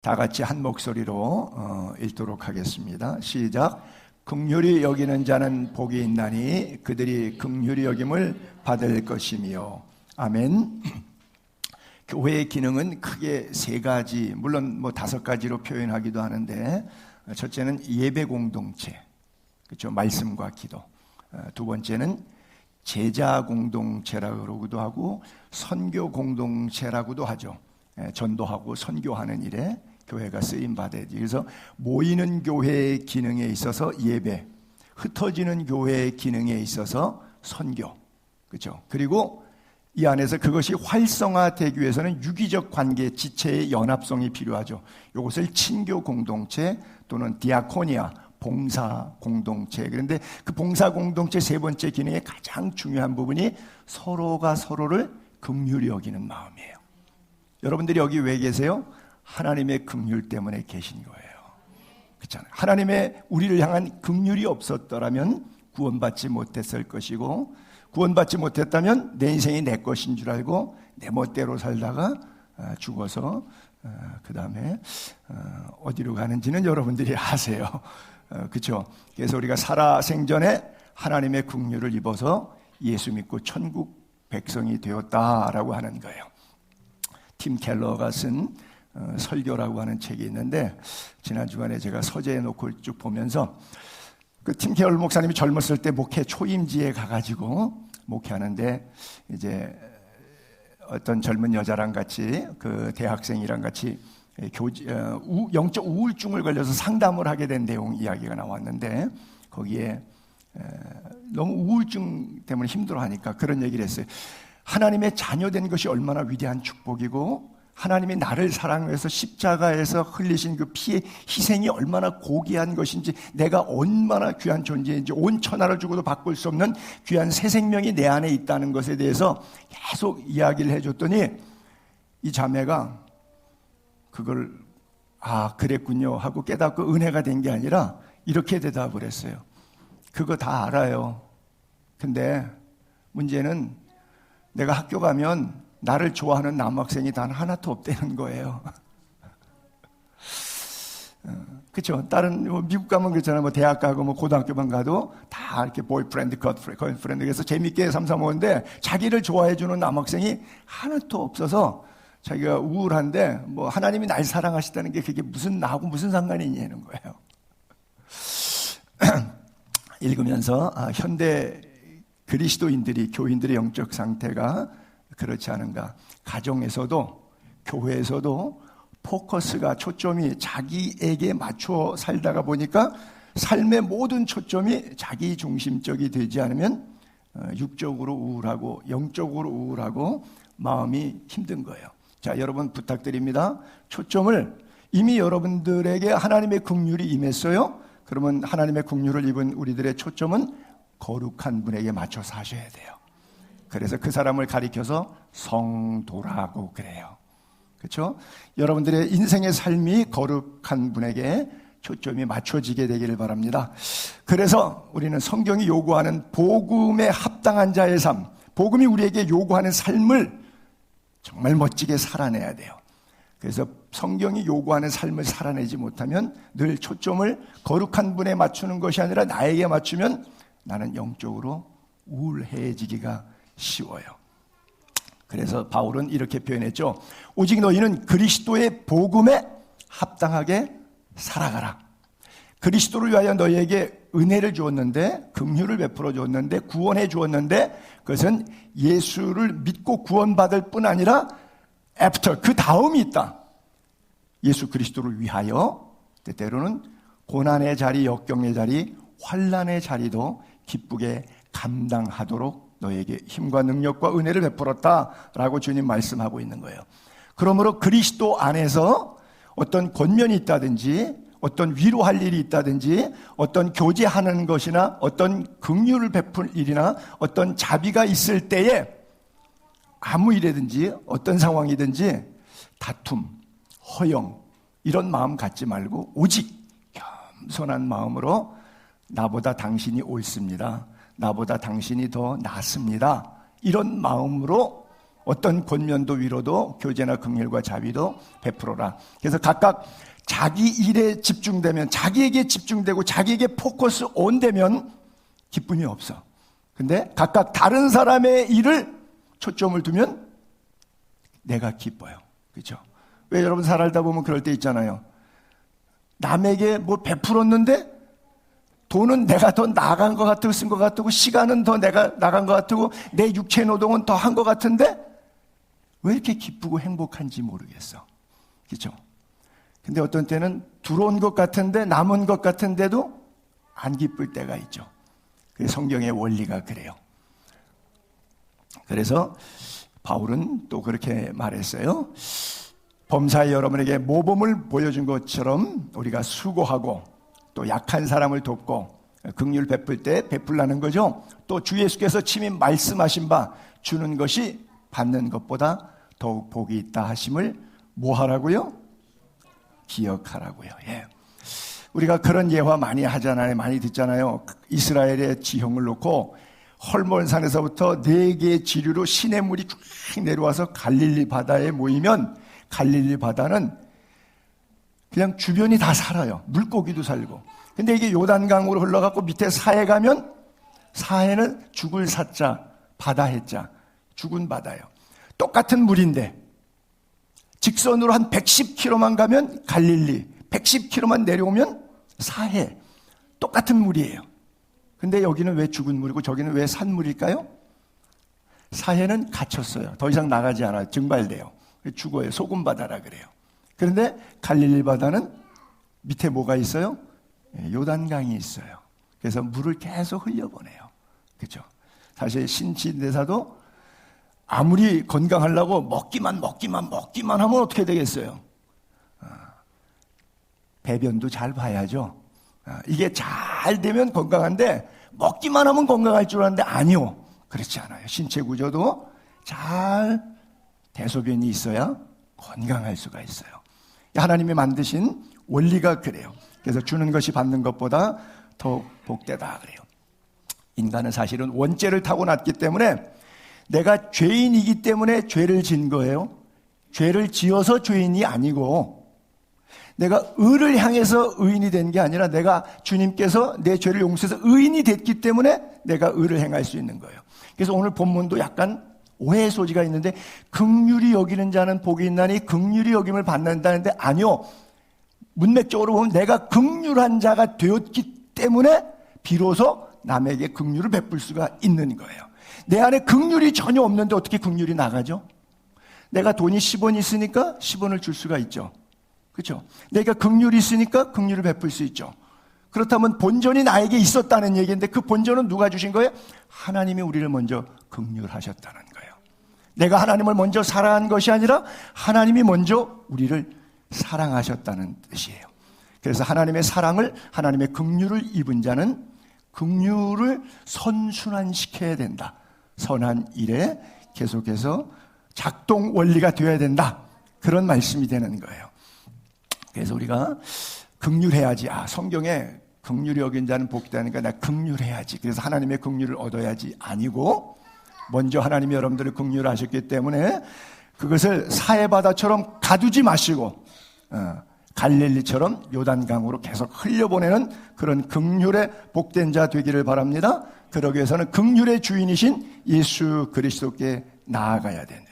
다 같이 한 목소리로 읽도록 하겠습니다. 시작. 긍휼히 여기는 자는 복이 있나니 그들이 긍휼히 여김을 받을 것이며. 아멘. 교회의 기능은 크게 세 가지, 물론 다섯 가지로 표현하기도 하는데, 첫째는 예배 공동체, 그렇죠? 말씀과 기도. 두 번째는 제자 공동체라고 그러기도 하고 선교 공동체라고도 하죠. 전도하고 선교하는 일에 교회가 쓰임 받아야지. 그래서 모이는 교회의 기능에 있어서 예배, 흩어지는 교회의 기능에 있어서 선교, 그렇죠? 그리고 이 안에서 그것이 활성화되기 위해서는 유기적 관계, 지체의 연합성이 필요하죠. 이것을 친교 공동체 또는 디아코니아, 봉사 공동체. 그런데 그 봉사 공동체 세 번째 기능의 가장 중요한 부분이 서로가 서로를 긍휼히 여기는 마음이에요. 여러분들이 여기 왜 계세요? 하나님의 긍휼 때문에 계신 거예요. 그렇잖아요. 하나님의 우리를 향한 긍휼이 없었더라면 구원받지 못했을 것이고, 구원받지 못했다면 내 인생이 내 것인 줄 알고 내 멋대로 살다가 죽어서 그 다음에 어디로 가는지는 여러분들이 아세요. 그렇죠? 그래서 우리가 살아생전에 하나님의 긍휼을 입어서 예수 믿고 천국 백성이 되었다라고 하는 거예요. 팀 켈러가 쓴 설교라고 하는 책이 있는데, 지난 주간에 제가 서재에 놓고 쭉 보면서 그 팀 켈러 목사님이 젊었을 때 목회 초임지에 가가지고 목회하는데, 이제 어떤 젊은 여자랑 같이 그 대학생이랑 같이 영적 우울증을 걸려서 상담을 하게 된 내용 이야기가 나왔는데, 거기에 너무 우울증 때문에 힘들어하니까 그런 얘기를 했어요. 하나님의 자녀된 것이 얼마나 위대한 축복이고, 하나님이 나를 사랑해서 십자가에서 흘리신 그 피의 희생이 얼마나 고귀한 것인지, 내가 얼마나 귀한 존재인지, 온 천하를 주고도 바꿀 수 없는 귀한 새 생명이 내 안에 있다는 것에 대해서 계속 이야기를 해줬더니, 이 자매가 그걸 그랬군요 하고 깨닫고 은혜가 된 게 아니라 이렇게 대답을 했어요. 그거 다 알아요. 근데 문제는 내가 학교 가면 나를 좋아하는 남학생이 단 하나도 없다는 거예요. 그렇죠? 다른 미국 가면 그렇잖아요. 대학 가고 고등학교만 가도 다 이렇게 보이프렌드, 걸프렌드 그래서 재밌게 삼삼오는데, 자기를 좋아해주는 남학생이 하나도 없어서 자기가 우울한데 하나님이 날 사랑하시다는 게 그게 나하고 무슨 상관이 있냐는 거예요. 읽으면서 현대 그리스도인들이, 교인들의 영적 상태가 그렇지 않은가. 가정에서도 교회에서도 포커스가, 초점이 자기에게 맞춰 살다가 보니까 삶의 모든 초점이 자기 중심적이 되지 않으면 육적으로 우울하고 영적으로 우울하고 마음이 힘든 거예요. 자, 여러분 부탁드립니다. 초점을, 이미 여러분들에게 하나님의 긍휼이 임했어요. 그러면 하나님의 긍휼을 입은 우리들의 초점은 거룩한 분에게 맞춰서 하셔야 돼요. 그래서 그 사람을 가리켜서 성도라고 그래요. 그렇죠? 여러분들의 인생의 삶이 거룩한 분에게 초점이 맞춰지게 되기를 바랍니다. 그래서 우리는 성경이 요구하는 복음에 합당한 자의 삶, 복음이 우리에게 요구하는 삶을 정말 멋지게 살아내야 돼요. 그래서 성경이 요구하는 삶을 살아내지 못하면 늘 초점을 거룩한 분에 맞추는 것이 아니라 나에게 맞추면 나는 영적으로 우울해지기가 쉬워요. 그래서 바울은 이렇게 표현했죠. 오직 너희는 그리스도의 복음에 합당하게 살아가라. 그리스도를 위하여 너희에게 은혜를 주었는데, 긍휼을 베풀어 주었는데, 구원해 주었는데, 그것은 예수를 믿고 구원받을 뿐 아니라 after, 그 다음이 있다. 예수 그리스도를 위하여 때때로는 고난의 자리, 역경의 자리, 환난의 자리도 기쁘게 감당하도록 너에게 힘과 능력과 은혜를 베풀었다라고 주님 말씀하고 있는 거예요. 그러므로 그리스도 안에서 어떤 권면이 있다든지, 어떤 위로할 일이 있다든지, 어떤 교제하는 것이나 어떤 긍휼을 베풀 일이나 어떤 자비가 있을 때에 아무 일이든지 어떤 상황이든지 다툼, 허영 이런 마음 갖지 말고 오직 겸손한 마음으로 나보다 당신이 옳습니다. 나보다 당신이 더 낫습니다. 이런 마음으로 어떤 권면도 위로도 교제나 긍휼과 자비도 베풀어라. 그래서 각각 자기 일에 집중되면, 자기에게 집중되고 자기에게 포커스 온되면 기쁨이 없어. 근데 각각 다른 사람의 일을 초점을 두면 내가 기뻐요. 그렇죠? 왜 여러분 살다 보면 그럴 때 있잖아요. 남에게 뭐 베풀었는데 돈은 내가 더 나간 것 같고 쓴 것 같고 시간은 더 내가 나간 것 같고 내 육체 노동은 더 한 것 같은데 왜 이렇게 기쁘고 행복한지 모르겠어. 그렇죠? 근데 어떤 때는 들어온 것 같은데 남은 것 같은데도 안 기쁠 때가 있죠. 그래서 성경의 원리가 그래요. 그래서 바울은 또 그렇게 말했어요. 범사에 여러분에게 모범을 보여준 것처럼 우리가 수고하고 또 약한 사람을 돕고 긍휼 베풀 때 베풀라는 거죠. 또 주 예수께서 친히 말씀하신 바 주는 것이 받는 것보다 더욱 복이 있다 하심을 뭐 하라고요? 기억하라고요. 예. 우리가 그런 예화 많이 하잖아요. 많이 듣잖아요. 이스라엘의 지형을 놓고 헐몬산에서부터 4개의 지류로 시냇물이 쫙 내려와서 갈릴리 바다에 모이면 갈릴리 바다는 그냥 주변이 다 살아요. 물고기도 살고. 근데 이게 요단강으로 흘러가고 밑에 사해 가면 사해는 죽을 사자, 바다 해자, 죽은 바다예요. 똑같은 물인데 직선으로 한 110km만 가면 갈릴리, 110km만 내려오면 사해. 똑같은 물이에요. 근데 여기는 왜 죽은 물이고 저기는 왜 산물일까요? 사해는 갇혔어요. 더 이상 나가지 않아요. 증발돼요. 죽어요. 소금바다라 그래요. 그런데 갈릴리 바다는 밑에 뭐가 있어요? 요단강이 있어요. 그래서 물을 계속 흘려보내요. 그렇죠? 사실 신진대사도 아무리 건강하려고 먹기만 하면 어떻게 되겠어요? 배변도 잘 봐야죠. 이게 잘 되면 건강한데 먹기만 하면 건강할 줄 알았는데 아니요. 그렇지 않아요. 신체 구조도 잘 대소변이 있어야 건강할 수가 있어요. 하나님이 만드신 원리가 그래요. 그래서 주는 것이 받는 것보다 더 복되다 그래요. 인간은 사실은 원죄를 타고났기 때문에 내가 죄인이기 때문에 죄를 진 거예요. 죄를 지어서 죄인이 아니고 내가 의를 향해서 의인이 된 게 아니라 내가 주님께서 내 죄를 용서해서 의인이 됐기 때문에 내가 의를 행할 수 있는 거예요. 그래서 오늘 본문도 약간 오해의 소지가 있는데 긍휼히 여기는 자는 복이 있나니 긍휼히 여김을 받는다는데 아니요. 문맥적으로 보면 내가 긍휼한 자가 되었기 때문에 비로소 남에게 긍휼을 베풀 수가 있는 거예요. 내 안에 긍휼이 전혀 없는데 어떻게 긍휼이 나가죠? 내가 돈이 10원 있으니까 10원을 줄 수가 있죠. 그렇죠? 내가 긍휼이 있으니까 긍휼을 베풀 수 있죠. 그렇다면 본전이 나에게 있었다는 얘기인데 그 본전은 누가 주신 거예요? 하나님이 우리를 먼저 긍휼하셨다는 거예요. 내가 하나님을 먼저 사랑한 것이 아니라 하나님이 먼저 우리를 사랑하셨다는 뜻이에요. 그래서 하나님의 사랑을, 하나님의 긍휼을 입은 자는 긍휼을 선순환시켜야 된다. 선한 일에 계속해서 작동 원리가 되어야 된다. 그런 말씀이 되는 거예요. 그래서 우리가 긍휼해야지. 성경에 긍휼히 여긴 자는 복되니까 내가 긍휼해야지. 그래서 하나님의 긍휼을 얻어야지 아니고 먼저 하나님이 여러분들을 긍휼하셨기 때문에 그것을 사해바다처럼 가두지 마시고 갈릴리처럼 요단강으로 계속 흘려보내는 그런 긍휼의 복된 자 되기를 바랍니다. 그러기 위해서는 긍휼의 주인이신 예수 그리스도께 나아가야 되네요.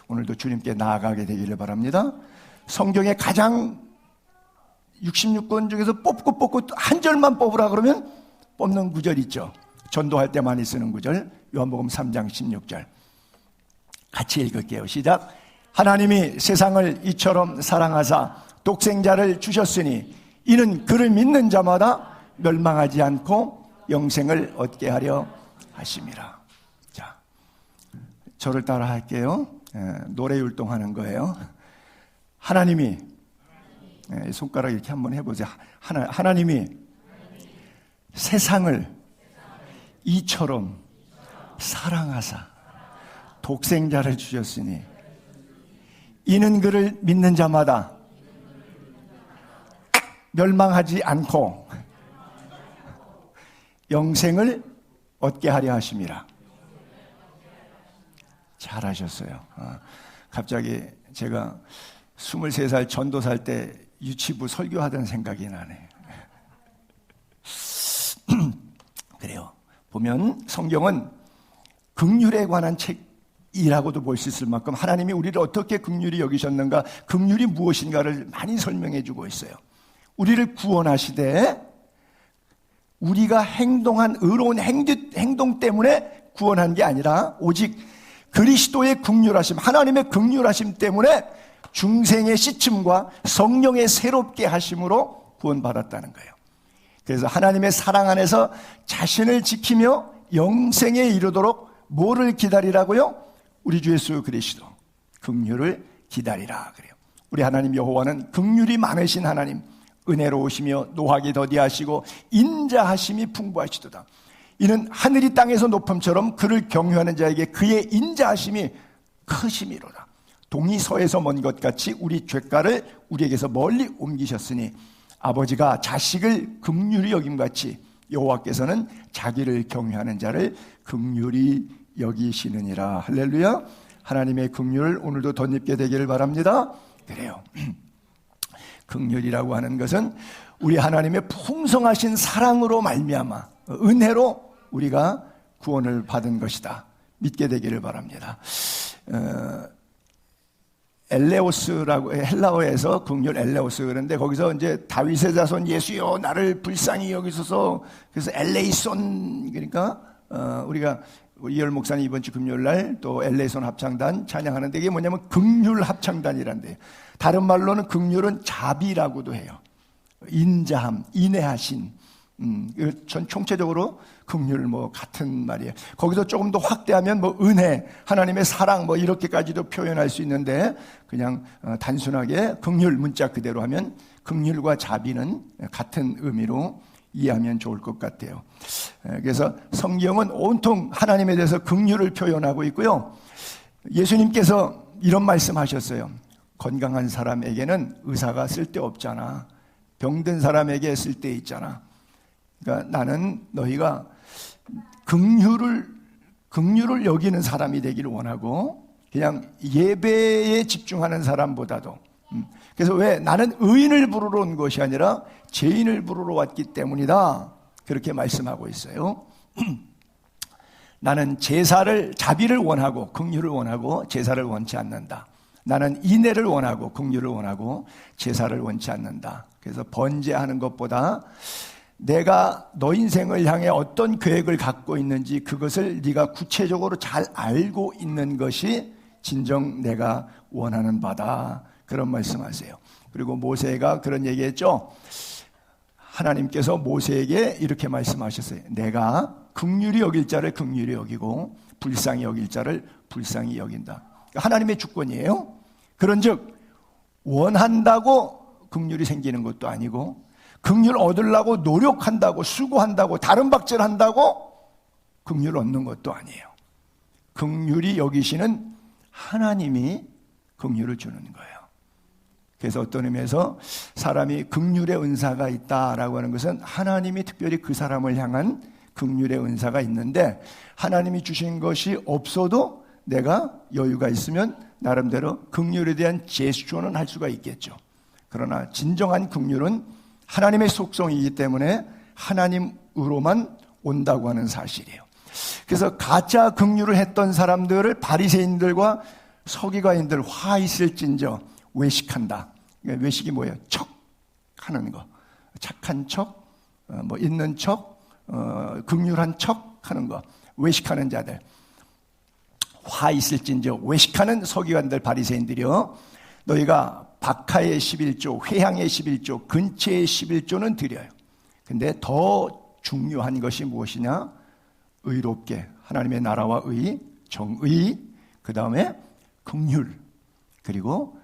오늘도 주님께 나아가게 되기를 바랍니다. 성경에 가장 66권 중에서 뽑고 한 절만 뽑으라 그러면 뽑는 구절 있죠. 전도할 때 많이 쓰는 구절, 요한복음 3장 16절 같이 읽을게요. 시작. 하나님이 세상을 이처럼 사랑하사 독생자를 주셨으니 이는 그를 믿는 자마다 멸망하지 않고 영생을 얻게 하려 하심이라. 자, 저를 따라 할게요. 노래 율동하는 거예요. 하나님이 손가락 이렇게 한번 해보세요. 하나님이 세상을 이처럼 사랑하사 독생자를 주셨으니 이는 그를 믿는 자마다 멸망하지 않고 영생을 얻게 하려 하심이라. 잘하셨어요. 갑자기 제가 23살 전도살 때 유치부 설교하던 생각이 나네. 그래요. 보면 성경은 긍휼에 관한 책이라고도 볼 수 있을 만큼 하나님이 우리를 어떻게 긍휼히 여기셨는가, 긍휼이 무엇인가를 많이 설명해 주고 있어요. 우리를 구원하시되 우리가 행동한 의로운 행동 때문에 구원한 게 아니라 오직 그리스도의 긍휼하심, 하나님의 긍휼하심 때문에 중생의 씻음과 성령의 새롭게 하심으로 구원받았다는 거예요. 그래서 하나님의 사랑 안에서 자신을 지키며 영생에 이르도록 뭐를 기다리라고요? 우리 주 예수 그리스도 긍휼을 기다리라 그래요. 우리 하나님 여호와는 긍휼이 많으신 하나님, 은혜로우시며 노하기 더디하시고 인자하심이 풍부하시도다. 이는 하늘이 땅에서 높음처럼 그를 경유하는 자에게 그의 인자하심이 크심이로다. 동이 서에서 먼 것 같이 우리 죄가를 우리에게서 멀리 옮기셨으니 아버지가 자식을 긍휼히 여김같이 여호와께서는 자기를 경유하는 자를 긍휼히 여기시느니라. 할렐루야. 하나님의 긍휼을 오늘도 덧입게 되기를 바랍니다. 그래요. 긍휼이라고 하는 것은 우리 하나님의 풍성하신 사랑으로 말미암아 은혜로 우리가 구원을 받은 것이다. 믿게 되기를 바랍니다. 엘레오스라고 헬라어에서 긍휼 엘레오스 그런데 거기서 이제 다윗의 자손 예수여 나를 불쌍히 여기소서. 그래서 엘레이손, 그러니까 우리가 이열 목사님 이번 주 금요일 날 또 엘레이손 합창단 찬양하는데 이게 뭐냐면 긍휼 합창단이란데, 다른 말로는 긍휼은 자비라고도 해요. 인자함, 인애하신. 전 총체적으로 긍휼 뭐 같은 말이에요. 거기서 조금 더 확대하면 뭐 은혜, 하나님의 사랑 뭐 이렇게까지도 표현할 수 있는데 그냥 단순하게 긍휼 문자 그대로 하면 긍휼과 자비는 같은 의미로 이해하면 좋을 것 같아요. 그래서 성경은 온통 하나님에 대해서 긍휼을 표현하고 있고요. 예수님께서 이런 말씀하셨어요. 건강한 사람에게는 의사가 쓸데없잖아. 병든 사람에게 쓸데있잖아. 그러니까 나는 너희가 긍휼을 여기는 사람이 되기를 원하고 그냥 예배에 집중하는 사람보다도. 그래서 왜? 나는 의인을 부르러 온 것이 아니라 죄인을 부르러 왔기 때문이다. 그렇게 말씀하고 있어요. 나는 자비를 원하고 긍휼을 원하고 제사를 원치 않는다. 나는 인애를 원하고 긍휼을 원하고 제사를 원치 않는다. 그래서 번제하는 것보다 내가 너 인생을 향해 어떤 계획을 갖고 있는지 그것을 네가 구체적으로 잘 알고 있는 것이 진정 내가 원하는 바다. 그런 말씀하세요. 그리고 모세가 그런 얘기했죠. 하나님께서 모세에게 이렇게 말씀하셨어요. 내가 긍휼히 여길 자를 긍휼히 여기고 불쌍히 여길 자를 불쌍히 여긴다. 하나님의 주권이에요. 그런즉 원한다고 긍휼이 생기는 것도 아니고 긍휼 얻으려고 노력한다고 수고한다고 다른 박질한다고 긍휼 얻는 것도 아니에요. 긍휼히 여기시는 하나님이 긍휼을 주는 거예요. 그래서 어떤 의미에서 사람이 긍휼의 은사가 있다라고 하는 것은 하나님이 특별히 그 사람을 향한 긍휼의 은사가 있는데 하나님이 주신 것이 없어도 내가 여유가 있으면 나름대로 긍휼에 대한 제스처는 할 수가 있겠죠. 그러나 진정한 긍휼은 하나님의 속성이기 때문에 하나님으로만 온다고 하는 사실이에요. 그래서 가짜 긍휼을 했던 사람들을 바리새인들과 서기관인들 화 있을진저 외식한다. 외식이 뭐예요? 척하는 거, 착한 척, 뭐 있는 척, 긍휼한 척하는 거, 외식하는 자들. 화 있을진저 외식하는 서기관들 바리새인들이요. 너희가 박하의 11조, 회향의 11조, 근체의 11조는 드려요. 근데 더 중요한 것이 무엇이냐? 의롭게 하나님의 나라와 의, 정의, 그 다음에 긍휼, 그리고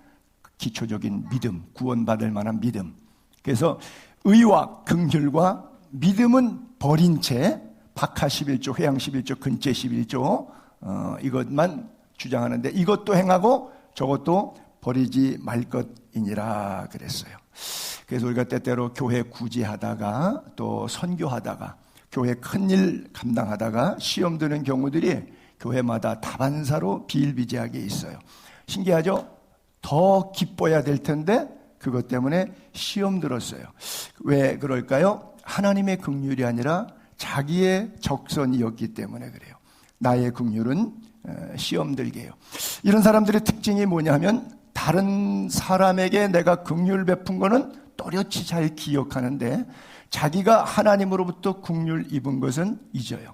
기초적인 믿음, 구원받을 만한 믿음. 그래서 의와 긍휼과 믿음은 버린 채 박하 11조, 회향 11조, 근체 11조 이것만 주장하는데 이것도 행하고 저것도 버리지 말 것이니라 그랬어요. 그래서 우리가 때때로 교회 구제하다가 또 선교하다가 교회 큰일 감당하다가 시험 드는 경우들이 교회마다 다반사로 비일비재하게 있어요. 신기하죠? 더 기뻐야 될 텐데 그것 때문에 시험 들었어요. 왜 그럴까요? 하나님의 긍휼이 아니라 자기의 적선이었기 때문에 그래요. 나의 긍휼은 시험 들게 해요. 이런 사람들의 특징이 뭐냐면 다른 사람에게 내가 긍휼 베푼 거는 또렷이 잘 기억하는데 자기가 하나님으로부터 긍휼 입은 것은 잊어요.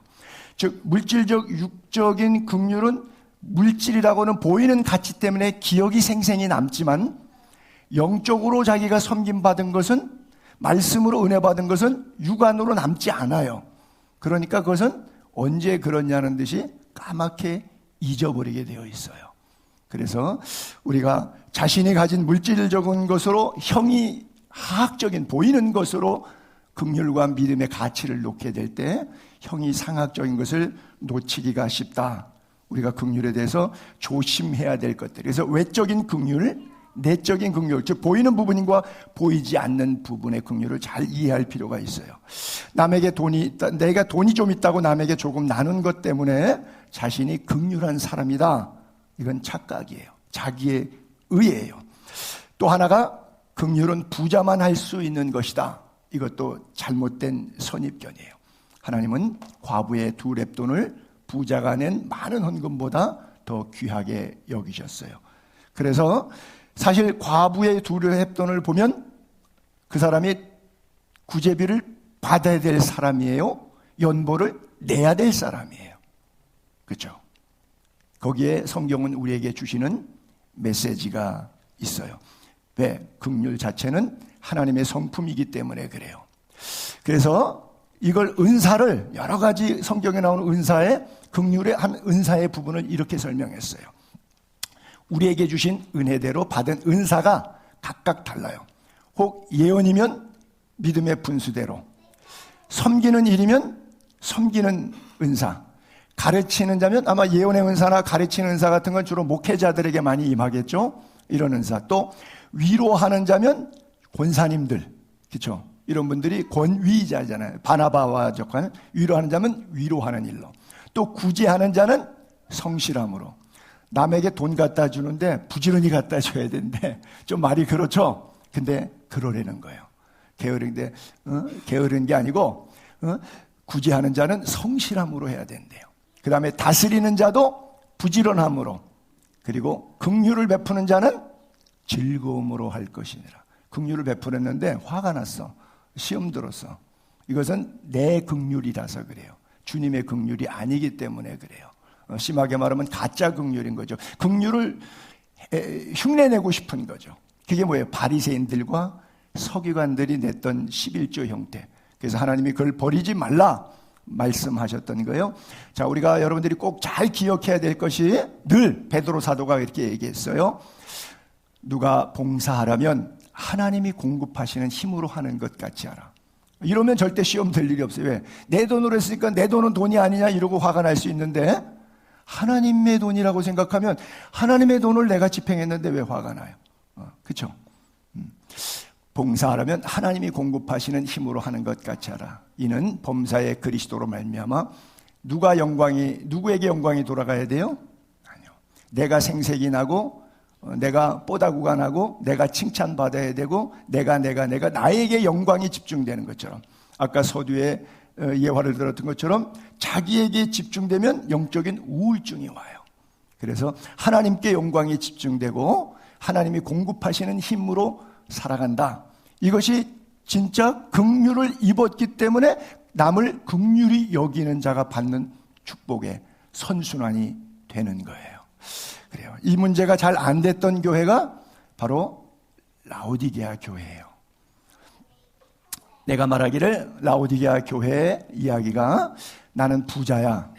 즉 물질적 육적인 긍휼은 물질이라고는 보이는 가치 때문에 기억이 생생히 남지만 영적으로 자기가 섬김받은 것은, 말씀으로 은혜 받은 것은 육안으로 남지 않아요. 그러니까 그것은 언제 그러냐는 듯이 까맣게 잊어버리게 되어 있어요. 그래서 우리가 자신이 가진 물질적인 것으로, 형이 하학적인 보이는 것으로 긍휼과 믿음의 가치를 놓게 될 때 형이 상학적인 것을 놓치기가 쉽다. 우리가 긍휼에 대해서 조심해야 될 것들. 그래서 외적인 긍휼, 내적인 긍휼, 즉 보이는 부분과 보이지 않는 부분의 긍휼을 잘 이해할 필요가 있어요. 남에게 돈이 있다, 내가 돈이 좀 있다고 남에게 조금 나눈 것 때문에 자신이 긍휼한 사람이다. 이건 착각이에요. 자기의 의예요. 또 하나가 긍휼은 부자만 할 수 있는 것이다. 이것도 잘못된 선입견이에요. 하나님은 과부의 2렙돈을 부자가 낸 많은 헌금보다 더 귀하게 여기셨어요. 그래서 사실 과부의 2렙돈을 보면 그 사람이 구제비를 받아야 될 사람이에요? 연보를 내야 될 사람이에요. 그렇죠? 거기에 성경은 우리에게 주시는 메시지가 있어요. 왜? 긍휼 자체는 하나님의 성품이기 때문에 그래요. 그래서 이걸 은사를, 여러 가지 성경에 나오는 은사의, 긍휼의 한 은사의 부분을 이렇게 설명했어요. 우리에게 주신 은혜대로 받은 은사가 각각 달라요. 혹 예언이면 믿음의 분수대로, 섬기는 일이면 섬기는 은사, 가르치는 자면 아마 예언의 은사나 가르치는 은사 같은 건 주로 목회자들에게 많이 임하겠죠. 이런 은사. 또 위로하는 자면 권사님들, 그렇죠? 이런 분들이 권위자잖아요. 바나바와 적한 위로하는 자면 위로하는 일로. 또 구제하는 자는 성실함으로. 남에게 돈 갖다 주는데 부지런히 갖다 줘야 되는데 좀 말이 그렇죠. 근데 그러려는 거예요. 게으른데 게으른 게 아니고 구제하는 자는 성실함으로 해야 된대요. 그 다음에 다스리는 자도 부지런함으로, 그리고 긍휼을 베푸는 자는 즐거움으로 할 것이니라. 긍휼을 베풀었는데 화가 났어. 시험 들었어. 이것은 내 긍휼이라서 그래요. 주님의 긍휼이 아니기 때문에 그래요. 심하게 말하면 가짜 긍휼인 거죠. 긍휼을 흉내내고 싶은 거죠. 그게 뭐예요? 바리새인들과 서기관들이 냈던 11조 형태. 그래서 하나님이 그걸 버리지 말라 말씀하셨던 거예요. 자, 우리가 여러분들이 꼭 잘 기억해야 될 것이, 늘 베드로 사도가 이렇게 얘기했어요. 누가 봉사하라면 하나님이 공급하시는 힘으로 하는 것 같이 하라. 이러면 절대 시험 될 일이 없어요. 왜? 내 돈으로 했으니까 내 돈은 돈이 아니냐 이러고 화가 날 수 있는데, 하나님의 돈이라고 생각하면 하나님의 돈을 내가 집행했는데 왜 화가 나요? 그렇죠? 봉사하라면 하나님이 공급하시는 힘으로 하는 것 같이 하라. 이는 범사의 그리스도로 말미암아 누구에게 영광이 돌아가야 돼요? 아니요. 내가 생색이 나고, 내가 뽀다구가 나고, 내가 칭찬받아야 되고, 내가 나에게 영광이 집중되는 것처럼, 아까 서두에 예화를 들었던 것처럼 자기에게 집중되면 영적인 우울증이 와요. 그래서 하나님께 영광이 집중되고 하나님이 공급하시는 힘으로 살아간다. 이것이 진짜 긍휼을 입었기 때문에 남을 긍휼히 여기는 자가 받는 축복의 선순환이 되는 거예요. 그래요. 이 문제가 잘 안 됐던 교회가 바로 라오디게아 교회예요. 내가 말하기를 라오디게아 교회의 이야기가, 나는 부자야,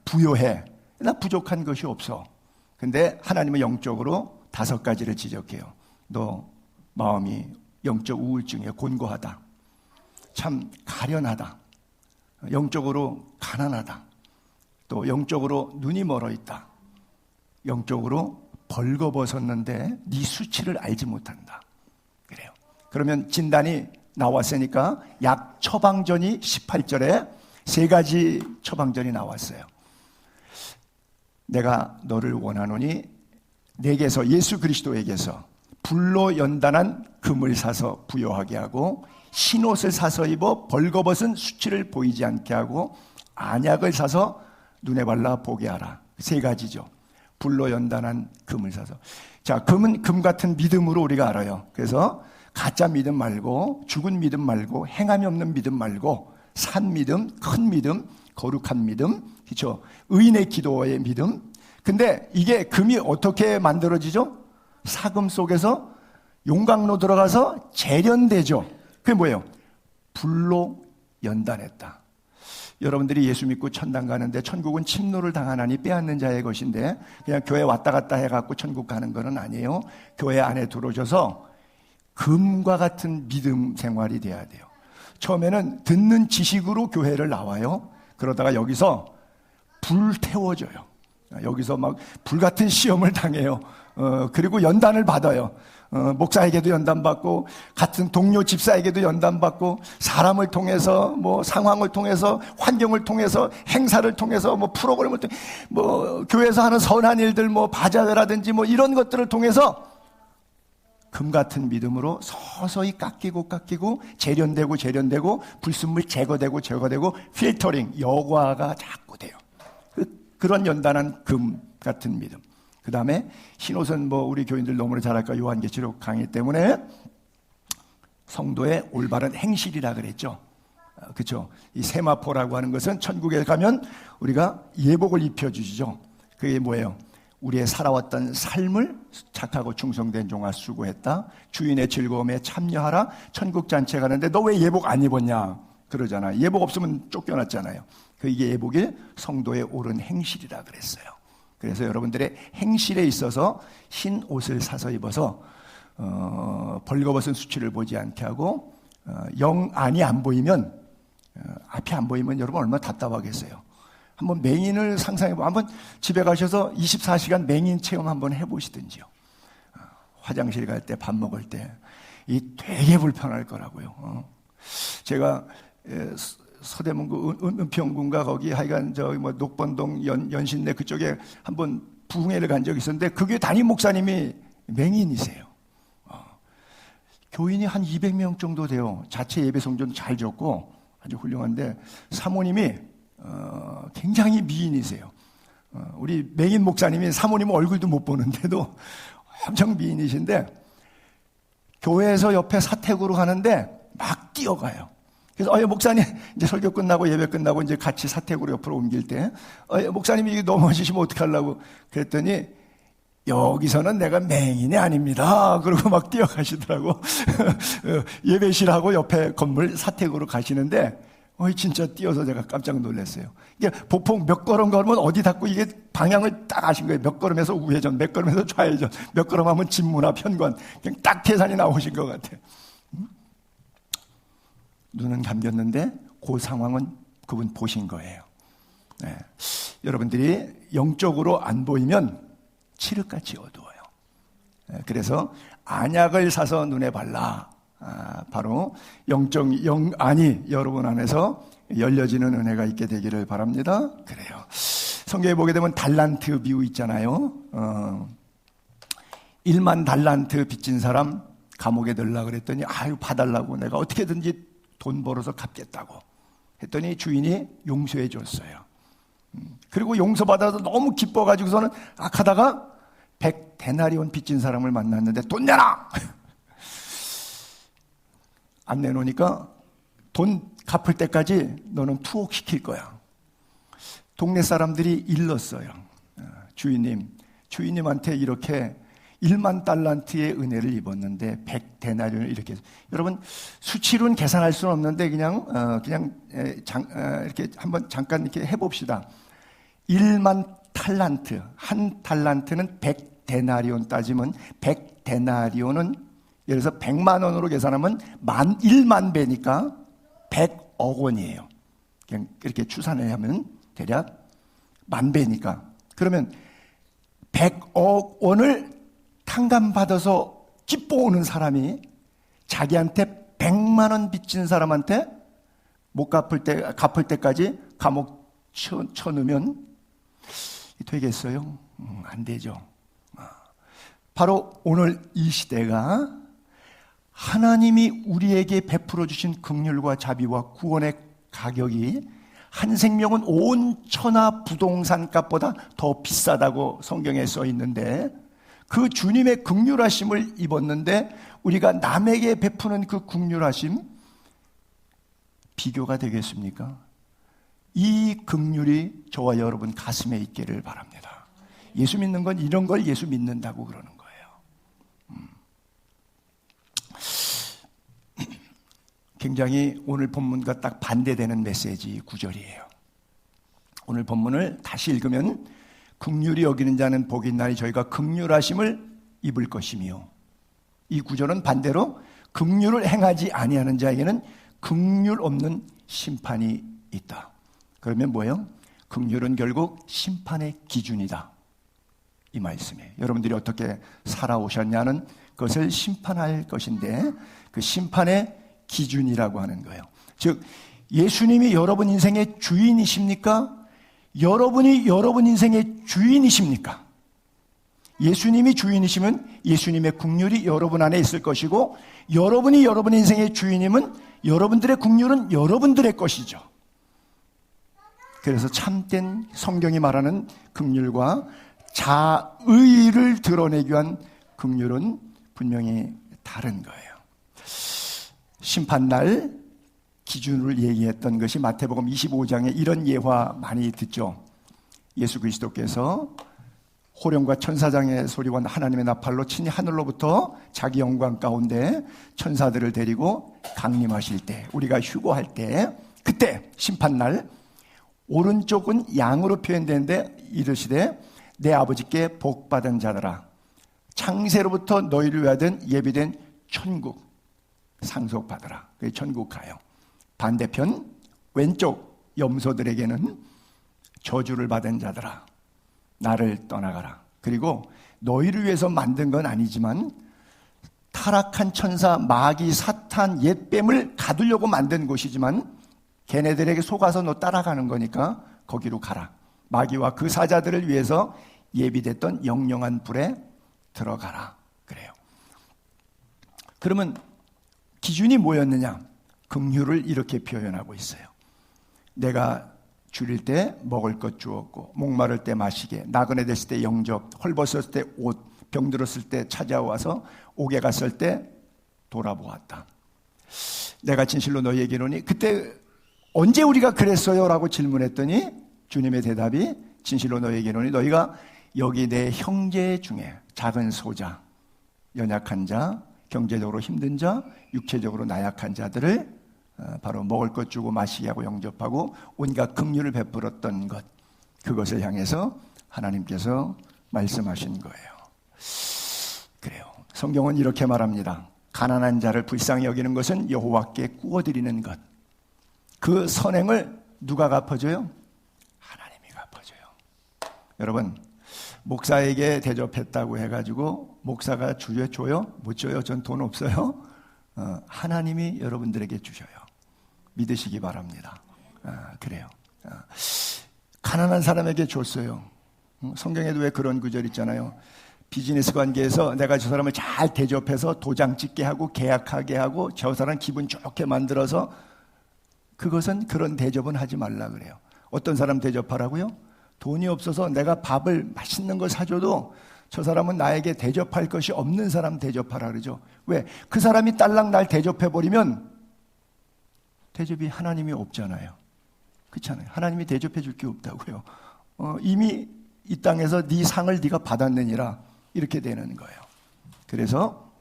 부요해, 나 부족한 것이 없어. 근데 하나님은 영적으로 5가지를 지적해요. 너 마음이 영적 우울증에 곤고하다, 참 가련하다, 영적으로 가난하다, 또 영적으로 눈이 멀어 있다, 영적으로 벌거벗었는데 네 수치를 알지 못한다. 그래요. 그러면 진단이 나왔으니까 약 처방전이 18절에 3가지 처방전이 나왔어요. 내가 너를 원하노니 내게서 예수 그리스도에게서 불로 연단한 금을 사서 부요하게 하고 흰옷을 사서 입어 벌거벗은 수치를 보이지 않게 하고 안약을 사서 눈에 발라 보게 하라. 세 가지죠. 불로 연단한 금을 사서. 자, 금은 금 같은 믿음으로 우리가 알아요. 그래서 가짜 믿음 말고 죽은 믿음 말고 행함이 없는 믿음 말고 산 믿음, 큰 믿음, 거룩한 믿음, 그렇죠? 의인의 기도의 믿음. 근데 이게 금이 어떻게 만들어지죠? 사금 속에서 용광로 들어가서 재련되죠. 그게 뭐예요? 불로 연단했다. 여러분들이 예수 믿고 천당 가는데 천국은 침노를 당하나니 빼앗는 자의 것인데 그냥 교회 왔다 갔다 해갖고 천국 가는 거는 아니에요. 교회 안에 들어오셔서 금과 같은 믿음 생활이 돼야 돼요. 처음에는 듣는 지식으로 교회를 나와요. 그러다가 여기서 불 태워져요. 여기서 막 불같은 시험을 당해요. 그리고 연단을 받아요. 목사에게도 연단받고 같은 동료 집사에게도 연단받고 사람을 통해서 뭐 상황을 통해서 환경을 통해서 행사를 통해서 뭐 프로그램을 통해 뭐 교회에서 하는 선한 일들 뭐 바자회라든지 뭐 이런 것들을 통해서 금 같은 믿음으로 서서히 깎이고 재련되고 불순물 제거되고 필터링 여과가 자꾸 돼요. 그런 연단한 금 같은 믿음. 그 다음에 흰옷은 뭐 우리 교인들 너무나 잘 알까 요한계시록 강의 때문에 성도의 올바른 행실이라 그랬죠. 그렇죠. 이 세마포라고 하는 것은 천국에 가면 우리가 예복을 입혀주시죠. 그게 뭐예요? 우리의 살아왔던 삶을 착하고 충성된 종아 수고했다. 주인의 즐거움에 참여하라. 천국 잔치 가는데 너 왜 예복 안 입었냐? 그러잖아. 예복 없으면 쫓겨났잖아요. 이게 예복이 성도의 옳은 행실이라 그랬어요. 그래서 여러분들의 행실에 있어서 흰 옷을 사서 입어서 벌거벗은 수치를 보지 않게 하고 영안이 안 보이면 앞이 안 보이면 여러분 얼마나 답답하겠어요. 한번 맹인을 상상해보고 한번 집에 가셔서 24시간 맹인 체험 한번 해보시든지요. 화장실 갈 때 밥 먹을 때 이 되게 불편할 거라고요. 제가 서대문구 은평군가 거기 하여간 저기 뭐 녹번동 연신내 그쪽에 한번 부흥회를 간 적이 있었는데 그게 담임 목사님이 맹인이세요. 교인이 한 200명 정도 돼요. 자체 예배 성전 잘 졌고 아주 훌륭한데 사모님이 굉장히 미인이세요. 우리 맹인 목사님이 사모님 얼굴도 못 보는데도 엄청 미인이신데 교회에서 옆에 사택으로 가는데 막 뛰어가요. 그래서 목사님 이제 설교 끝나고 예배 끝나고 이제 같이 사택으로 옆으로 옮길 때 목사님이 이게 넘어지시면 어떡하려고 그랬더니 여기서는 내가 맹인이 아닙니다. 그러고 막 뛰어가시더라고. 예배실하고 옆에 건물 사택으로 가시는데 진짜 뛰어서 제가 깜짝 놀랐어요. 이게 보통 몇 걸음 걸으면 어디 닿고 이게 방향을 딱 아신 거예요. 몇 걸음에서 우회전, 몇 걸음에서 좌회전, 몇 걸음 하면 진문화 편관. 그냥 딱 계산이 나오신 것 같아요. 눈은 감겼는데 그 상황은 그분 보신 거예요. 네. 여러분들이 영적으로 안 보이면 칠흑같이 어두워요. 네. 그래서 안약을 사서 눈에 발라. 바로 영적 영안이 여러분 안에서 열려지는 은혜가 있게 되기를 바랍니다. 그래요. 성경에 보게 되면 달란트 비유 있잖아요. 1만 달란트 빚진 사람 감옥에 넣으려고 그랬더니 봐달라고 내가 어떻게든지 돈 벌어서 갚겠다고 했더니 주인이 용서해 줬어요. 그리고 용서받아서 너무 기뻐가지고서는 하다가 100데나리온 빚진 사람을 만났는데 돈 내놔! 안 내놓으니까 돈 갚을 때까지 너는 투옥시킬 거야. 동네 사람들이 일렀어요. 주인님한테 이렇게 1만 달란트의 은혜를 입었는데 100데나리온을 이렇게. 여러분 수치로는 계산할 수는 없는데 이렇게 한번 잠깐 이렇게 해봅시다. 1만 탈란트, 한 달란트는 100데나리온 따지면 100데나리온은 예를 들어서 100만 원으로 계산하면 1만 배니까 100억 원이에요. 그냥 이렇게 추산을 하면 대략 10,000배니까. 그러면 100억 원을 탕감받아서 기뻐 오는 사람이 자기한테 100만 원 빚진 사람한테 못 갚을 때까지 감옥 쳐넣으면 되겠어요? 안 되죠. 바로 오늘 이 시대가 하나님이 우리에게 베풀어 주신 긍휼과 자비와 구원의 가격이 한 생명은 온 천하 부동산 값보다 더 비싸다고 성경에 써 있는데, 그 주님의 긍휼하심을 입었는데 우리가 남에게 베푸는 그 긍휼하심 비교가 되겠습니까? 이 긍휼이 저와 여러분 가슴에 있기를 바랍니다. 예수 믿는 건 이런 걸 예수 믿는다고 그러는 거예요. 굉장히 오늘 본문과 딱 반대되는 메시지 구절이에요. 오늘 본문을 다시 읽으면 긍휼히 여기는 자는 복이 있나니 저희가 긍휼하심을 입을 것이며, 이 구절은 반대로 긍휼을 행하지 아니하는 자에게는 긍휼 없는 심판이 있다. 그러면 뭐예요? 긍휼은 결국 심판의 기준이다, 이 말씀이에요. 여러분들이 어떻게 살아오셨냐는 것을 심판할 것인데, 그 심판의 기준이라고 하는 거예요. 즉 예수님이 여러분 인생의 주인이십니까? 여러분이 여러분 인생의 주인이십니까? 예수님이 주인이시면 예수님의 긍휼이 여러분 안에 있을 것이고, 여러분이 여러분 인생의 주인이면 여러분들의 긍휼은 여러분들의 것이죠. 그래서 참된 성경이 말하는 긍휼과 자의를 드러내기 위한 긍휼은 분명히 다른 거예요. 심판날 기준을 얘기했던 것이 마태복음 25장에 이런 예화 많이 듣죠. 예수 그리스도께서 호령과 천사장의 소리와 하나님의 나팔로 친히 하늘로부터 자기 영광 가운데 천사들을 데리고 강림하실 때, 우리가 휴거할 때, 그때 심판날 오른쪽은 양으로 표현되는데 이르시되 내 아버지께 복받은 자들아, 창세로부터 너희를 위하여 예비된 천국 상속받으라. 천국 가요. 반대편 왼쪽 염소들에게는 저주를 받은 자들아, 나를 떠나가라. 그리고 너희를 위해서 만든 건 아니지만 타락한 천사 마귀 사탄 옛뱀을 가두려고 만든 곳이지만 걔네들에게 속아서 너 따라가는 거니까 거기로 가라. 마귀와 그 사자들을 위해서 예비됐던 영영한 불에 들어가라. 그래요. 그러면 기준이 뭐였느냐? 긍휼을 이렇게 표현하고 있어요. 내가 줄일 때 먹을 것 주었고, 목마를 때 마시게, 나그네 됐을 때 영접, 헐벗었을 때 옷, 병들었을 때 찾아와서 옥에 갔을 때 돌아보았다. 내가 진실로 너희에게 이르노니, 그때 언제 우리가 그랬어요? 라고 질문했더니 주님의 대답이 진실로 너희에게 이르노니 너희가 여기 내 형제 중에 작은 소자, 연약한 자, 경제적으로 힘든 자, 육체적으로 나약한 자들을 바로 먹을 것 주고 마시게 하고 영접하고 온갖 긍휼을 베풀었던 것, 그것을 향해서 하나님께서 말씀하신 거예요. 그래요. 성경은 이렇게 말합니다. 가난한 자를 불쌍히 여기는 것은 여호와께 구워드리는 것. 그 선행을 누가 갚아줘요? 하나님이 갚아줘요. 여러분, 목사에게 대접했다고 해가지고 목사가 줘요? 못 줘요? 전 돈 없어요. 하나님이 여러분들에게 주셔요. 믿으시기 바랍니다. 그래요. 가난한 사람에게 줬어요. 성경에도 왜 그런 구절 있잖아요. 비즈니스 관계에서 내가 저 사람을 잘 대접해서 도장 찍게 하고 계약하게 하고 저 사람 기분 좋게 만들어서, 그것은 그런 대접은 하지 말라 그래요. 어떤 사람 대접하라고요? 돈이 없어서 내가 밥을 맛있는 걸 사줘도 저 사람은 나에게 대접할 것이 없는 사람 대접하라 그러죠. 왜? 그 사람이 딸랑 날 대접해버리면 대접이 하나님이 없잖아요. 그렇잖아요. 하나님이 대접해 줄 게 없다고요. 이미 이 땅에서 네 상을 네가 받았느니라, 이렇게 되는 거예요. 그래서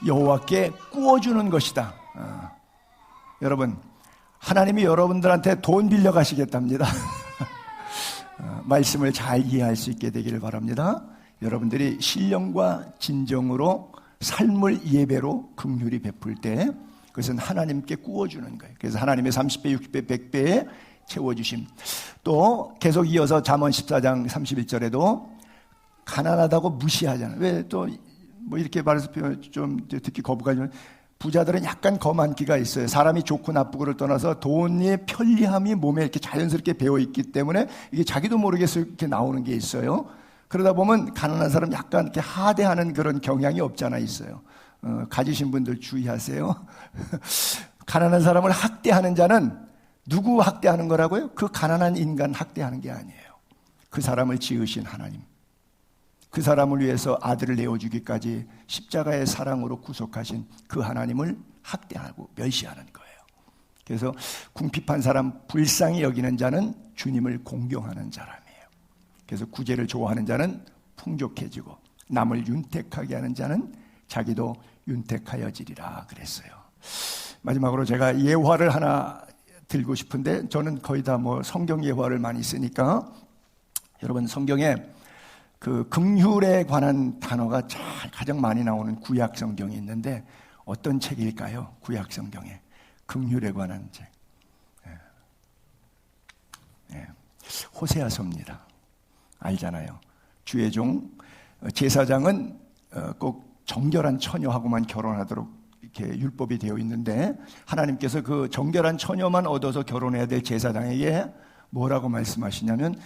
여호와께 구워주는 것이다. 여러분, 하나님이 여러분들한테 돈 빌려 가시겠답니다. 말씀을 잘 이해할 수 있게 되기를 바랍니다. 여러분들이 신령과 진정으로 삶을 예배로 긍휼히 베풀 때 그것은 하나님께 구워주는 거예요. 그래서 하나님의 30배, 60배, 100배에 채워주심. 또 계속 이어서 잠언 14장 31절에도 가난하다고 무시하잖아요. 왜 또 뭐 이렇게 말해서 좀 듣기 거부가지만 부자들은 약간 검한 기가 있어요. 사람이 좋고 나쁘고를 떠나서 돈의 편리함이 몸에 이렇게 자연스럽게 배어 있기 때문에 이게 자기도 모르게 이렇게 나오는 게 있어요. 그러다 보면 가난한 사람 약간 이렇게 하대하는 그런 경향이 없잖아 있어요. 가지신 분들 주의하세요. 가난한 사람을 학대하는 자는 누구 학대하는 거라고요? 그 가난한 인간 학대하는 게 아니에요. 그 사람을 지으신 하나님, 그 사람을 위해서 아들을 내어주기까지 십자가의 사랑으로 구속하신 그 하나님을 학대하고 멸시하는 거예요. 그래서 궁핍한 사람 불쌍히 여기는 자는 주님을 공경하는 사람이에요. 그래서 구제를 좋아하는 자는 풍족해지고 남을 윤택하게 하는 자는 자기도 윤택하여지리라 그랬어요. 마지막으로 제가 예화를 하나 들고 싶은데, 저는 거의 다 성경 예화를 많이 쓰니까 여러분 성경에 그 긍휼에 관한 단어가 가장 많이 나오는 구약 성경이 있는데 어떤 책일까요? 구약 성경에 긍휼에 관한 책. 호세아서입니다. 알잖아요. 주의 종 제사장은 꼭 정결한 처녀하고만 결혼하도록 이렇게 율법이 되어 있는데, 하나님께서 그 정결한 처녀만 얻어서 결혼해야 될 제사장에게 뭐라고 말씀하시냐면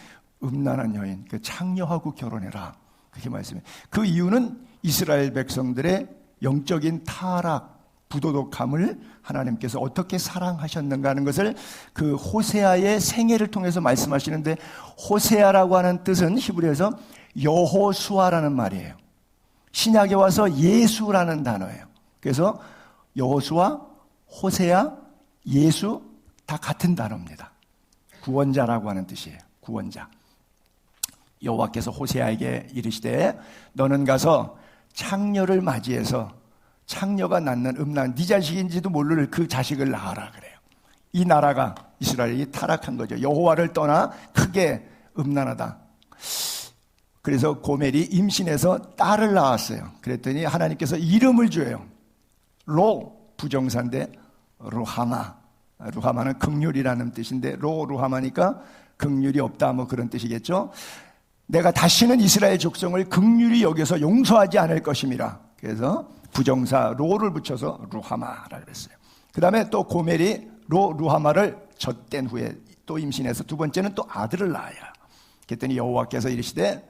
음란한 여인, 그 창녀하고 결혼해라, 그렇게 말씀해요. 그 이유는 이스라엘 백성들의 영적인 타락, 부도덕함을 하나님께서 어떻게 사랑하셨는가 하는 것을 그 호세아의 생애를 통해서 말씀하시는데, 호세아라고 하는 뜻은 히브리어에서 여호수아라는 말이에요. 신약에 와서 예수라는 단어예요. 그래서 여호수아, 호세아, 예수 다 같은 단어입니다. 구원자라고 하는 뜻이에요. 구원자. 여호와께서 호세아에게 이르시되 너는 가서 창녀를 맞이해서 창녀가 낳는 음란, 네 자식인지도 모를 그 자식을 낳아라 그래요. 이 나라가 이스라엘이 타락한 거죠. 여호와를 떠나 크게 음란하다. 그래서 고멜이 임신해서 딸을 낳았어요. 그랬더니 하나님께서 이름을 줘요. 로, 부정사인데 루하마. 루하마는 긍휼이라는 뜻인데 루하마니까 긍휼이 없다 그런 뜻이겠죠. 내가 다시는 이스라엘 족속을 긍휼히 여겨서 용서하지 않을 것임이라. 그래서 부정사 로를 붙여서 루하마라 그랬어요. 그 다음에 또 고멜이 루하마를 젖댄 후에 또 임신해서 두 번째는 또 아들을 낳아요. 그랬더니 여호와께서 이르시되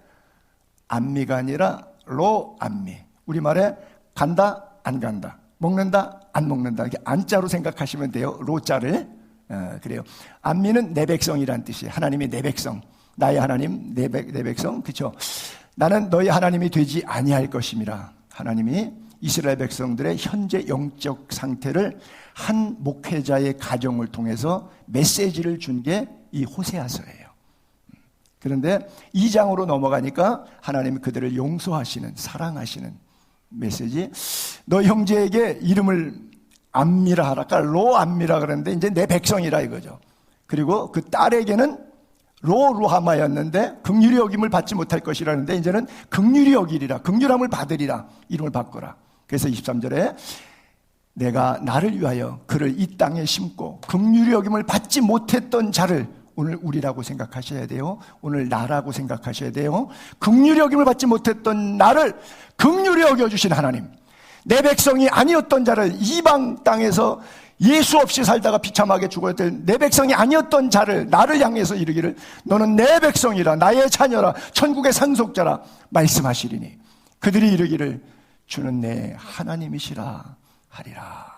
안미가 아니라 로안미. 우리말에 간다 안 간다, 먹는다 안 먹는다, 이렇게 안자로 생각하시면 돼요. 로자를. 그래요. 안미는 내 백성이란 뜻이에요. 하나님이 내 백성, 나의 하나님, 내 백성, 그렇죠? 나는 너희 하나님이 되지 아니할 것임이라. 하나님이 이스라엘 백성들의 현재 영적 상태를 한 목회자의 가정을 통해서 메시지를 준 게 이 호세아서예요. 그런데 2장으로 넘어가니까 하나님이 그들을 용서하시는, 사랑하시는 메시지. 너 형제에게 이름을 안미라 하라, 그러니까 로안미라 그러는데 이제 내 백성이라 이거죠. 그리고 그 딸에게는 루하마였는데 긍휼히 여김을 받지 못할 것이라는데 이제는 긍휼히 여기리라, 긍휼함을 받으리라, 이름을 바꿔라. 그래서 23절에 내가 나를 위하여 그를 이 땅에 심고 긍휼히 여김을 받지 못했던 자를, 오늘 우리라고 생각하셔야 돼요. 오늘 나라고 생각하셔야 돼요. 긍휼히 여김을 받지 못했던 나를 긍휼히 여겨주신 하나님, 내 백성이 아니었던 자를, 이방 땅에서 예수 없이 살다가 비참하게 죽었던 내 백성이 아니었던 자를, 나를 향해서 이르기를 너는 내 백성이라, 나의 자녀라, 천국의 상속자라 말씀하시리니 그들이 이르기를 주는 내 하나님이시라 하리라.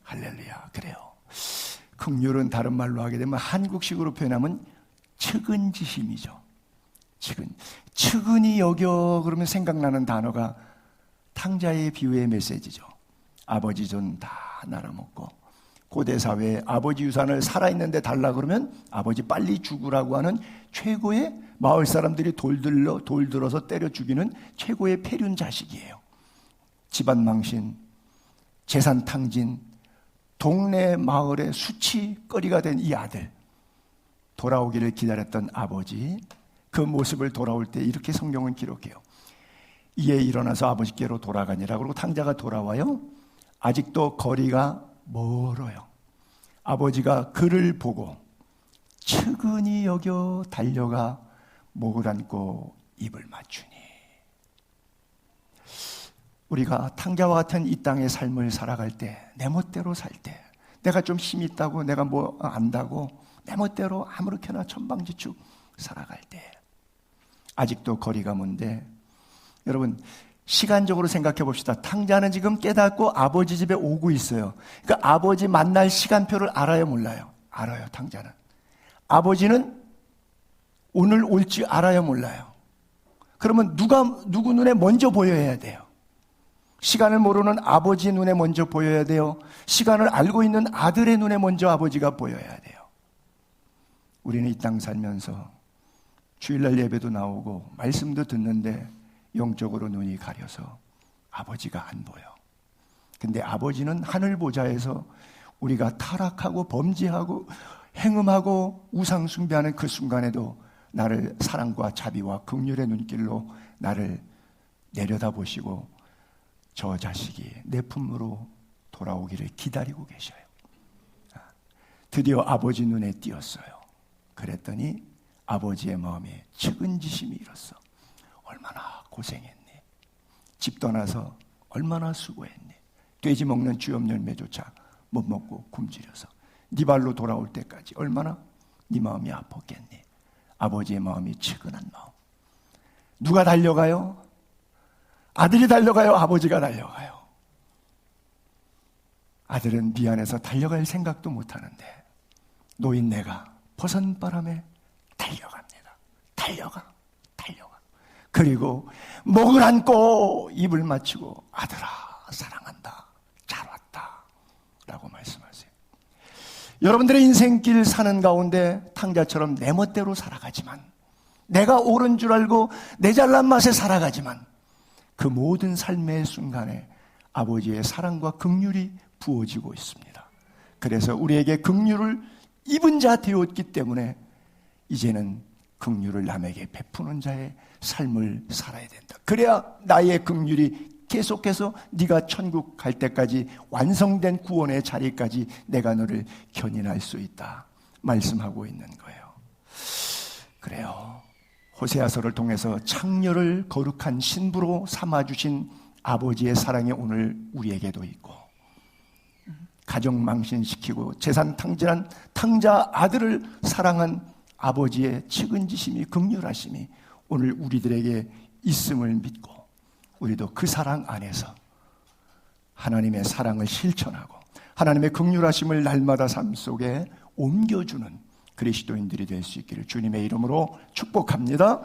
할렐루야. 그래요. 긍휼은 다른 말로 하게 되면 한국식으로 표현하면 측은지심이죠. 측은히 여겨 그러면 생각나는 단어가 탕자의 비유의 메시지죠. 아버지 돈 다 날아먹고, 고대 사회에 아버지 유산을 살아있는데 달라 그러면 아버지 빨리 죽으라고 하는 최고의, 마을 사람들이 돌 들어서 때려 죽이는 최고의 폐륜 자식이에요. 집안 망신, 재산 탕진, 동네 마을의 수치거리가 된 이 아들, 돌아오기를 기다렸던 아버지, 그 모습을 돌아올 때 이렇게 성경은 기록해요. 이에 일어나서 아버지께로 돌아가니라. 그리고 탕자가 돌아와요. 아직도 거리가 멀어요. 아버지가 그를 보고 측은히 여겨 달려가 목을 안고 입을 맞추니. 우리가 탕자와 같은 이 땅의 삶을 살아갈 때, 내 멋대로 살 때, 내가 좀 힘 있다고, 내가 뭐 안다고 내 멋대로 아무렇게나 천방지축 살아갈 때 아직도 거리가 먼데, 여러분 시간적으로 생각해 봅시다. 탕자는 지금 깨닫고 아버지 집에 오고 있어요. 그러니까 아버지 만날 시간표를 알아요, 몰라요? 알아요. 탕자는. 아버지는 오늘 올지 알아요, 몰라요? 그러면 누구 눈에 먼저 보여야 돼요? 시간을 모르는 아버지 눈에 먼저 보여야 돼요? 시간을 알고 있는 아들의 눈에 먼저 아버지가 보여야 돼요? 우리는 이 땅 살면서 주일날 예배도 나오고 말씀도 듣는데 영적으로 눈이 가려서 아버지가 안 보여. 근데 아버지는 하늘 보좌에서 우리가 타락하고 범죄하고 행음하고 우상 숭배하는 그 순간에도 나를 사랑과 자비와 긍휼의 눈길로 나를 내려다보시고 저 자식이 내 품으로 돌아오기를 기다리고 계셔요. 드디어 아버지 눈에 띄었어요. 그랬더니 아버지의 마음에 측은지심이 일었어. 얼마나 고생했니? 집 떠나서 얼마나 수고했니? 돼지 먹는 쥐업 열매조차 못 먹고 굶주려서 네 발로 돌아올 때까지 얼마나 네 마음이 아팠겠니? 아버지의 마음이 측은한 마음. 누가 달려가요? 아들이 달려가요? 아버지가 달려가요? 아들은 미안해서 달려갈 생각도 못하는데 노인 내가 버선바람에 달려갑니다. 달려가. 그리고 목을 안고 입을 맞추고 아들아 사랑한다. 잘 왔다. 라고 말씀하세요. 여러분들의 인생길 사는 가운데 탕자처럼 내 멋대로 살아가지만, 내가 옳은 줄 알고 내 잘난 맛에 살아가지만, 그 모든 삶의 순간에 아버지의 사랑과 긍휼이 부어지고 있습니다. 그래서 우리에게 긍휼을 입은 자 되었기 때문에 이제는 긍휼을 남에게 베푸는 자의 삶을 살아야 된다. 그래야 나의 긍휼이 계속해서 네가 천국 갈 때까지 완성된 구원의 자리까지 내가 너를 견인할 수 있다 말씀하고 있는 거예요. 그래요. 호세아서를 통해서 창녀를 거룩한 신부로 삼아주신 아버지의 사랑이 오늘 우리에게도 있고, 가정 망신시키고 재산 탕진한 탕자 아들을 사랑한 아버지의 측은지심이, 긍휼하심이 오늘 우리들에게 있음을 믿고, 우리도 그 사랑 안에서 하나님의 사랑을 실천하고 하나님의 긍휼하심을 날마다 삶 속에 옮겨주는 그리스도인들이 될 수 있기를 주님의 이름으로 축복합니다.